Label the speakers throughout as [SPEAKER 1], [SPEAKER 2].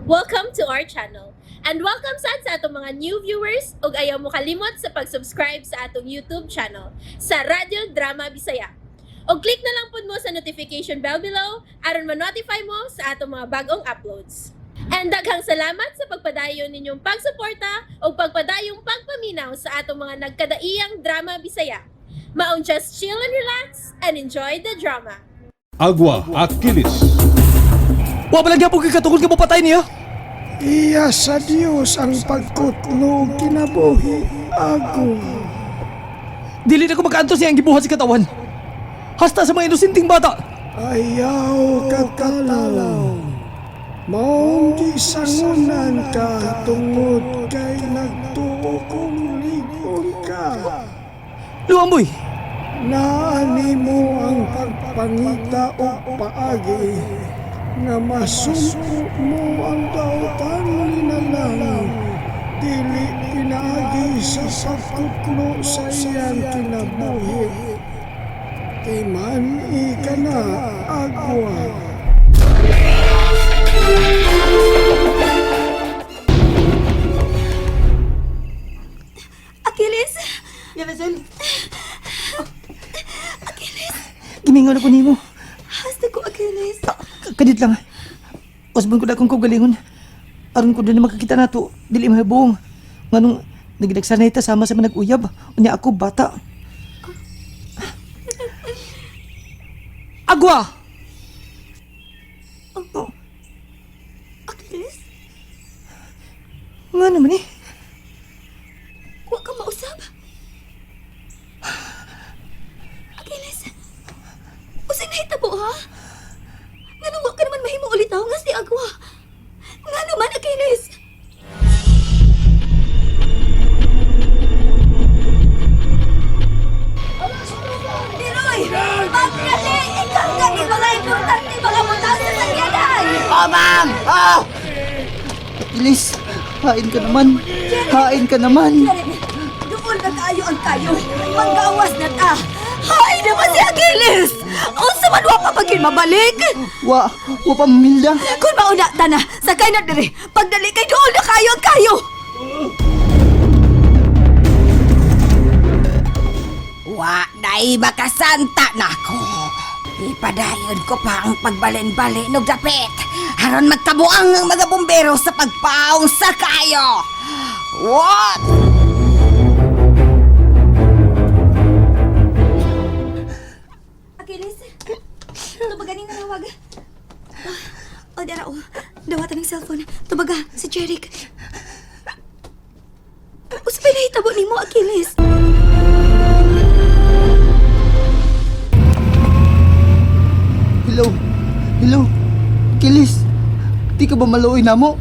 [SPEAKER 1] Welcome to our channel. And welcome sa atong mga new viewers ug ayaw mo kalimot sa pag-subscribe sa atong YouTube channel sa Radio Drama Bisaya. O click na lang pud mo sa notification bell below aron ma-notify mo sa atong mga bagong uploads. And daghang salamat sa pagpadayon ninyong pagsuporta o pagpadayong pagpaminaw sa atong mga nagkadaiyang Drama Bisaya. Maong just chill and relax and enjoy the drama.
[SPEAKER 2] Agwa Akilis.
[SPEAKER 3] Wa balagya po kikatungod ka mo patay niya.
[SPEAKER 4] Iya sa Diyos ang pagkutlo kinabuhi ako.
[SPEAKER 3] Dili na ko makaantos niya ang gibuhat sa katawan. Hasta sa mga inusinting bata.
[SPEAKER 4] Ayaw kakalaw. Maong gisangunan ka tungod kay nagtuo kong ligon ka.
[SPEAKER 3] Luamboy,
[SPEAKER 4] Naani mo ang pagpangita o paagi nga masumpo mo ang dautan linalang dili pinaagi sa pagkuklo sa iyang kinabuhi. Imani ka na, Agwa.
[SPEAKER 5] Achilles!
[SPEAKER 3] Yanasel. Gimingon ako nimo.
[SPEAKER 5] Hasta ko, Achilles.
[SPEAKER 3] Kadit lang. Usban ko na akong kugalingon. Aron ko doon na makakita na to. Dili mahibong. Nganong nagdagsanay ta sama sa manag-uyab. Unya ako bata. Agwa!
[SPEAKER 5] Achilles?
[SPEAKER 3] Nga naman eh.
[SPEAKER 5] Huwag kang mausap. Achilles? Usay na hitabo, ha? Nga nung huwag ka naman mahimo ulit ako nga si Agwa. Nga naman, Achilles! Diroy! Magdali! Ikaw nga ni mga importante mga butas sa sakyanan!
[SPEAKER 3] Oh, ma'am! Oh! Ilis, hain ka naman. Hain ka naman.
[SPEAKER 5] Doon na tayo ang kayo. Manggawas na ta. Hay naman si Achilles! Unsa man wa pa pagin mabalik?
[SPEAKER 3] Wa pa mamilda.
[SPEAKER 5] Kung mauna ta na, sakay na dire. Pagdali kay doon na kayo ang kayo.
[SPEAKER 6] Wa na'y makasanta nako. Ipadayon ko pa ang pagbalin-balin ng dapit. Haron magtabuang ang mga bumbero sa pagpaong sa kayo. What?
[SPEAKER 5] Achilles, tubaganin na nawag. O, dara o. Dawatan ng cellphone. Tubaga, si Jeric. Usapay na hitabo ni mo, Achilles.
[SPEAKER 3] Hello. Kilis, di ka ba maluoy na mo?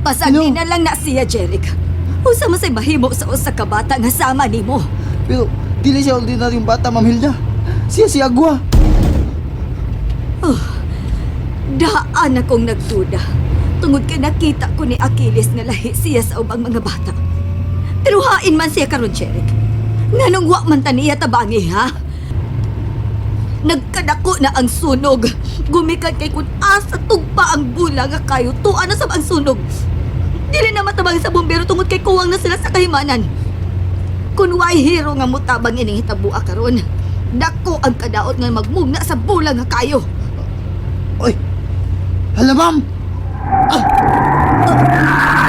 [SPEAKER 5] Pasagdi na lang na siya, Jeric. Usa man say mahimo sa usa ka bata nga sama nimo.
[SPEAKER 3] Pero, dili siya ordinaryong bata, Ma'am Hilda. Siya si Agwa.
[SPEAKER 5] Daan akong nagduda. Tungod kay nakita ko ni Achilles nga lahi siya sa ubang mga bata. Pero hain man siya karon, Jeric. Nganong wa man taniya tabangi, ha? Nagkadako na ang sunog. Gumikan kay kun asa tugpa ang bula nga kayo. Tuan na sab ang sunog. Dili na matabang sa bumbero tungod kay kuwang na sila sa kahimanan. Kun way hero nga mutabang ining hitabua karon. Dako ang kadaot nga magmugna sa bula nga kayo.
[SPEAKER 3] Oy, hala, Ma'am.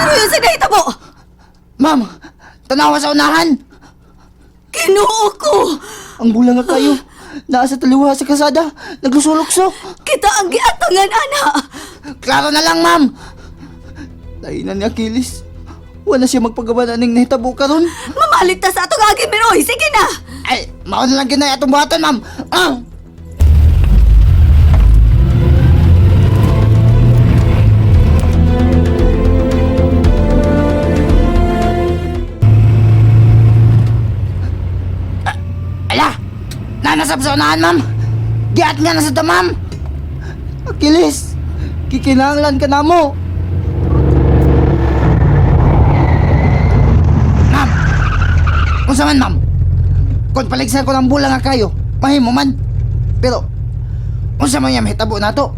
[SPEAKER 5] Pero yun sa nahitabo!
[SPEAKER 3] Ma'am, tanawa sa unahan.
[SPEAKER 5] Kinuo ko!
[SPEAKER 3] Ang bula nga kayo. Naa sa taliwa sa kasada. Naglusulokso.
[SPEAKER 5] Kita ang giatangan, ana!
[SPEAKER 3] Klaro na lang, Ma'am. Nainan ni Achilles. Wala siya magpagawa na ning nahitabo karon.
[SPEAKER 5] Mamalit ta sa atong agi, Miroy! Sige na!
[SPEAKER 3] Ay, mao na lang ginay atong buhatan, Ma'am. Ala! Nanasab sa unahan, Ma'am. Giat nga na sa ta, Ma'am. Achilles, kikinahanglan ka na mo. Ma'am! Unsa man, Ma'am? Kung paligsan ko ng bula nga kayo, mahimo man. Pero, unsa man yung hitabo na to?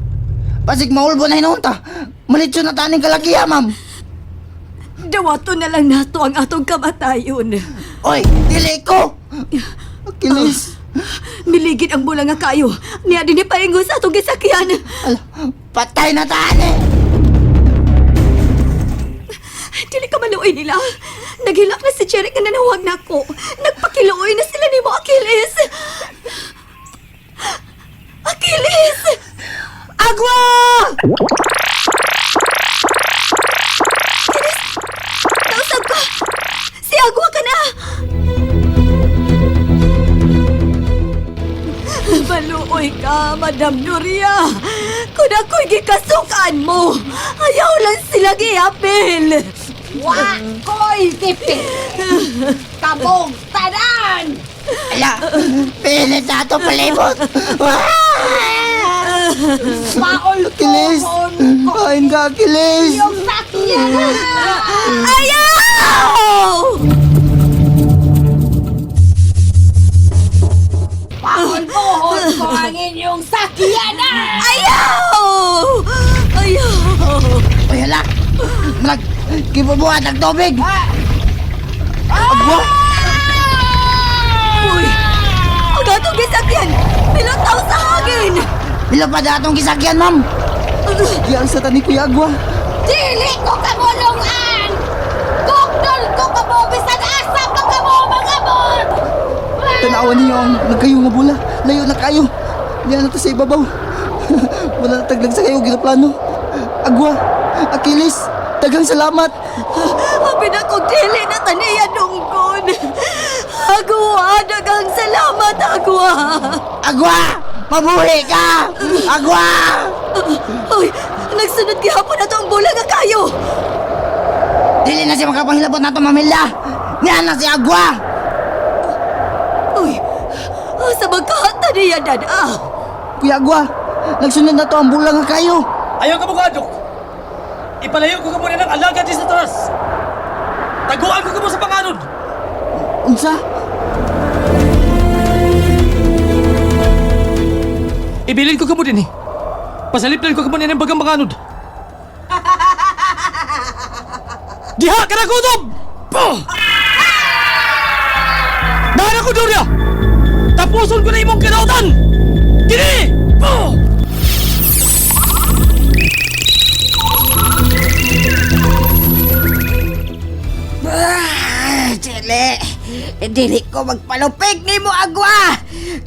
[SPEAKER 3] Pasig maulbo na hinunta. Malitso na taning kalakiya, ma'am.
[SPEAKER 5] Dawato na lang nato ang atong kamatayon.
[SPEAKER 3] Oy, dili ko! Akilis.
[SPEAKER 5] Miligid ang bula nga kayo. Niya din ipaingon sa atong gisakyan.
[SPEAKER 3] Ala, patay na tani!
[SPEAKER 5] Dili ka maluoy nila. Naghilak na si Jeric nga nanawag na ko. Nagpakiluoy na sila ni mo, Achilles. Achilles!
[SPEAKER 3] Agwa!
[SPEAKER 5] Nausap ka! Si Agwa ka na! Maluoy ka, Madam Nuria. Kung ako'y gikasukan mo, ayaw lang sila giapil.
[SPEAKER 6] Wa ko'y tipid! Kabog tanan!
[SPEAKER 3] Ala, pilit na ito palibot!
[SPEAKER 6] Paol
[SPEAKER 3] Akilis! Kain ka, Akilis!
[SPEAKER 6] yung sakyan!
[SPEAKER 5] Ayaw!
[SPEAKER 6] Paol buhon ko ang inyong sakyan!
[SPEAKER 5] Ayaw! Ayaw!
[SPEAKER 3] Ay, hala! Kibubuhat ang tubig! Agwa!
[SPEAKER 5] Uy! Ang atong gisakyan! Pilotaw sa hangin!
[SPEAKER 3] Bila pa datong kisakyan, ma'am! Diyan sa tani Kuya Agwa!
[SPEAKER 6] Dili ko kamulungan! Tukdol ko kamubisan asa pa kamo mga bot!
[SPEAKER 3] Tanawan niyo ang nagkayo nga bula. Layo na kayo. Diyan na to sa ibabaw. Wala na taglag sa kayo ginaplano. Agwa! Achilles! Daghang salamat!
[SPEAKER 5] Habi na kong dili na taniya dungkon! Agwa! Dagang salamat, Agwa!
[SPEAKER 3] Agwa! Mabuhi ka! Agwa!
[SPEAKER 5] Uy! Nagsunod gihapon na to ang bulang nga kayo!
[SPEAKER 3] Dili na siya makapangilabot na ito, Mamilya! Niyan na si Agwa!
[SPEAKER 5] Uy! Sa magkahata niya, Dada!
[SPEAKER 3] Kuya Agwa! Nagsunod na to ang bulang nga kayo!
[SPEAKER 7] Ayaw ka mga adok! Ipalayo ko ka muna ng alaga di sa taas! Taguan ko ka mo sa panganod!
[SPEAKER 3] Unsa?
[SPEAKER 7] Ibilin ko ka mo din eh! Pasaliplan ko ka muna ng bagang panganod! Diha ka na kutob! Nahan ako, Doria! Tapuson ko na imong kinautan! Dini!
[SPEAKER 6] Dili ko magpalupig ni mo, Agwa!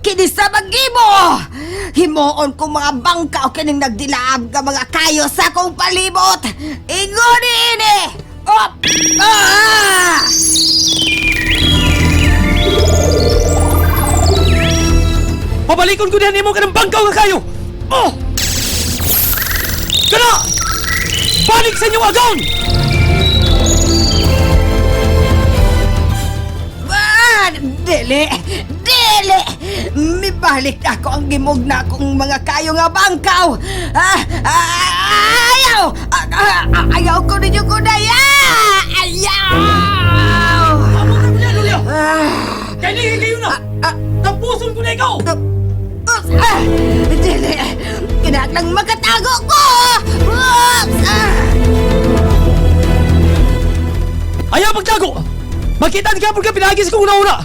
[SPEAKER 6] Kini sa magimo! Himuon ko mga bangka o kining nagdilaab ka mga kayo sa kong palibot! Inguni ini! Op! Ah!
[SPEAKER 7] Pabalikon ko din mo ka ng bangkaw nga kayo! Oh! Kana! Balik sa inyong agawn!
[SPEAKER 6] Dili! Dili! Mibalik ako ang gimog na akong mga kayo nga bangkaw! Ayaw! Ayaw ko ninyo kunaya! Ayaw!
[SPEAKER 7] Amo na mo yan, Lulia! Kainigin kayo na! Tapuson ko na ikaw!
[SPEAKER 6] Dili! Kinaklang makatago ko!
[SPEAKER 7] Ayaw magtago! Makita ka po ka pinagis kong una-una!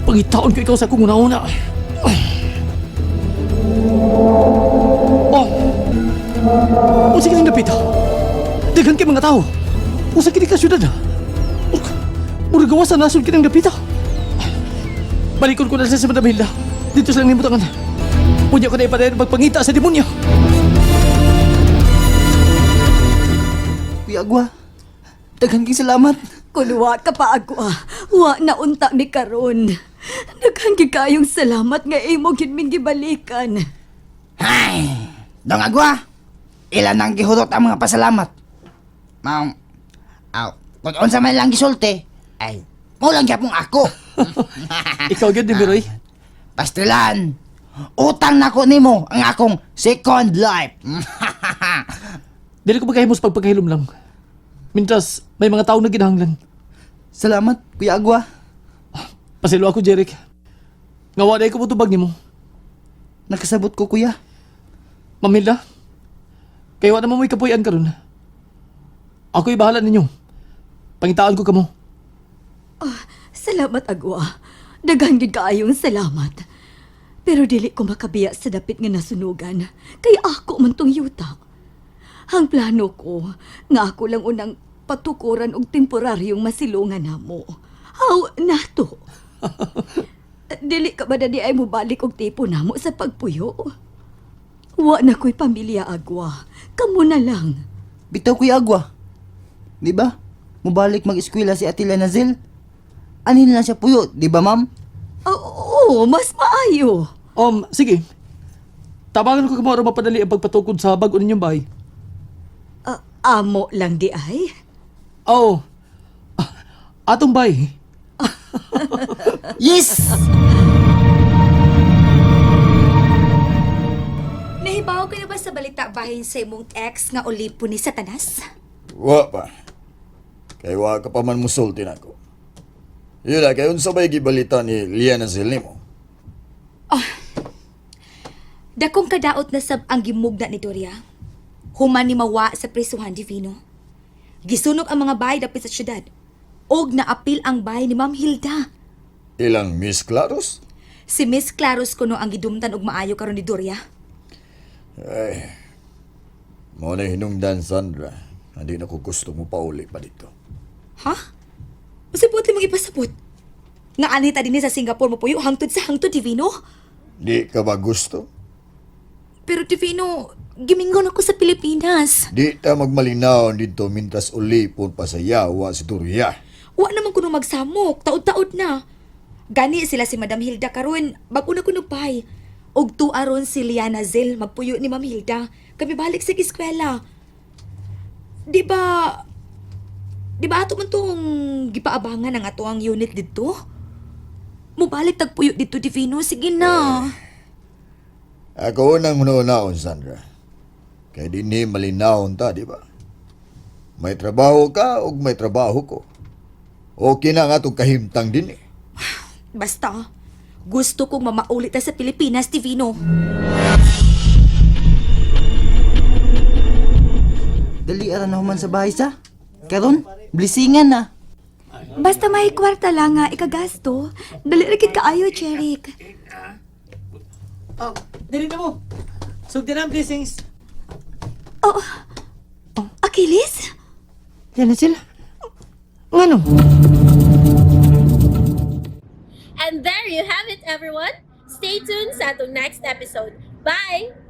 [SPEAKER 7] Pangitaon ko ikaw sa kong una-una. Oh! O sige nang napita. Daghan kay mga tao. O sa kini ka syudad. Murag gawa sa nasod kinang napita. Balikon ko na sa Madam Hilda. Dito sa lang nimutangan. Punya ko na ipadayan magpangita sa demonyo.
[SPEAKER 3] Kuya Agwa! Daghang king salamat!
[SPEAKER 5] Kunwa ka pa, Agwa. Wa na unta mi karon. Naghanggi kayong salamat nga imo ginming gibalikan.
[SPEAKER 3] Ay! Dong Agwa! Ilan ang gihurot ang mga pasalamat? Kung unsa man lang gisulti, ay, mo lang gyapon ako!
[SPEAKER 7] Ikaw gyud ni Miroy.
[SPEAKER 3] Pastilan! Utang nako nimo ang akong second life!
[SPEAKER 7] Dili ko magkahimos pagpagkahilom lang. Mintras, may mga tao na ginahanglan.
[SPEAKER 3] Salamat, Kuya Agwa.
[SPEAKER 7] Pasilo ako, Jeric. Ngawa na ko mo tubag ni mo.
[SPEAKER 3] Nakasabot ko, Kuya.
[SPEAKER 7] Mamilda, Kaya wala naman mo'y kapuyan karon. Ako'y bahala ninyo. Pangitaan ko kamo.
[SPEAKER 5] Salamat, Agwa. Daghan gid kaayong salamat. Pero dili ko makabiya sa dapit nga nasunugan. Kaya ako man tong yuta. Ang plano ko, nga ako lang unang patukuran og temporaryong masilungan namo. Haw, nato. Dili ka ba dadi ay mo balik og tipo namo sa pagpuyo? Wa na ko'y pamilya, Agwa. Kamu na lang.
[SPEAKER 3] Bitaw ko'y agwa. Di ba? Mubalik mag-eskwela si Atila Nazil. Anin na siya puyo, di ba ma'am?
[SPEAKER 5] Oo, mas maayo.
[SPEAKER 7] Sige. Tabangan ko kamo aron mapadali ang pagpatukod sa bag-o ninyong bahay.
[SPEAKER 5] Amo lang di ay?
[SPEAKER 7] Oo. Atong bahay.
[SPEAKER 3] Yes!
[SPEAKER 6] Nahibaw ka na ba sa balita bahin sa imong ex nga ulipo ni Satanas?
[SPEAKER 8] Wa pa. Kay wa ka pa man musulti nako. Yun na, kay unsa ba'y gibalita ni Liana Zil nimo?
[SPEAKER 6] Dakong kadaot na sab ang gimugna ni Doria. Human ni mawa sa prisuhan Divino. Gisunog ang mga bahay dapit sa syudad. Og naapil ang bahay ni Ma'am Hilda.
[SPEAKER 8] Ilang Miss Claros?
[SPEAKER 6] Si Miss Claros kuno ang gidumtan og maayo karon ni Doria.
[SPEAKER 8] Mo na hinungdan, Sandra. Hindi na ko gusto mo pauli pa dito.
[SPEAKER 6] Ha? Masabot limang ipasabot. Nga anita din sa Singapore mo puyo hangtod sa hangtod Divino.
[SPEAKER 8] Di ka ba gusto?
[SPEAKER 6] Pero Divino, gimingon ako sa Pilipinas.
[SPEAKER 8] Di ta magmalinaw dito mintas ulipon pa sa yawa si Doria.
[SPEAKER 6] Wa naman kuno magsamok, taod-taod na. Gani sila si Madam Hilda karon, bag-o na kuno pay. Og tuaron si Liana Zil magpuyo ni Ma'am Hilda. Kami balik sa eskwela. Di ba ato man tong gipaabangan ang ato ang unit dito? Mubalik tagpuyo dito, Divino. Sige na.
[SPEAKER 8] Ako unang munaon, Sandra. Kaya di ni malinaon ta, di ba? May trabaho ka o may trabaho ko. Okay na nga itong kahimtang din eh.
[SPEAKER 6] Basta, gusto kong mamaulit na sa Pilipinas, Divino.
[SPEAKER 3] Dali ara na human sa bahay sa. Karon, blisingan na.
[SPEAKER 5] Basta may kwarta lang nga ikagasto. Dali rin kaayo, Cherik.
[SPEAKER 7] Dili na mo. Sugdan ang blessings.
[SPEAKER 5] Achilles?
[SPEAKER 7] Yan na sila. Ano?
[SPEAKER 1] And there you have it, everyone. Stay tuned sa atong next episode. Bye!